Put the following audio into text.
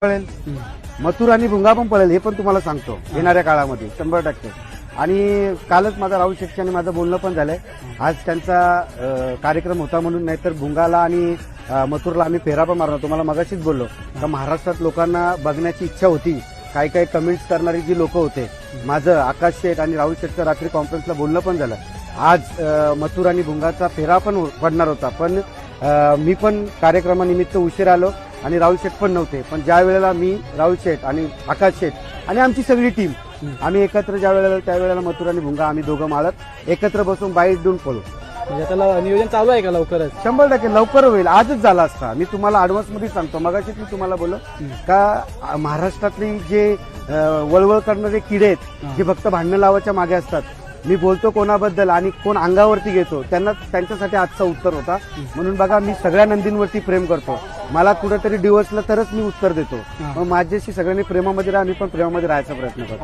पळेल, मथुर आणि भुंगा पण पळेल, हे पण तुम्हाला सांगतो येणाऱ्या काळामध्ये 100%. आणि कालच माझा राहुल शेट्टी आणि माझं बोलणं पण झालंय. आज त्यांचा कार्यक्रम होता म्हणून, नाहीतर भुंगाला आणि मथुरला आम्ही फेरा पण मारणार. तुम्हाला मगाशीच बोललो का महाराष्ट्रात लोकांना बघण्याची इच्छा होती. काही काही कमेंट्स करणारी जी लोक होते, माझं आकाश शेठ आणि राहुल शेठचं रात्री कॉन्फरन्सला बोलणं पण झालं. आज मथुर आणि भुंगाचा फेरा पण पडणार होता, पण मी पण कार्यक्रमानिमित्त उशीर आलो आणि राहुल शेठ पण नव्हते. पण ज्या वेळेला मी, राहुल शेठ आणि आकाश शेठ आणि आमची सगळी टीम आम्ही एकत्र ज्या वेळेला, त्यावेळेला मथुर आणि भुंगा आम्ही दोघं मालक एकत्र बसून बाईट देऊन पळू. म्हणजे त्याला नियोजन चालू आहे का लवकरच? 100% लवकर होईल. आजच झाला असता. मी तुम्हाला ऍडव्हान्स मध्ये सांगतो. मगाशीच मी तुम्हाला बोललो का महाराष्ट्रातली जे वळवळ करणारे किडे आहेत, जे फक्त भांडणं लावायच्या मागे असतात, मी बोलतो कोणाबद्दल आणि कोण अंगावरती घेतो त्यांच्यासाठी आजचा उत्तर होता. म्हणून बघा, मी सगळ्या नंदींवरती प्रेम करतो. मला कुठेतरी डिवोर्सला तरच मी उत्तर देतो. मग माझ्याशी सगळ्यांनी प्रेमामध्ये राहा, मी पण प्रेमामध्ये राहायचा प्रयत्न करतो.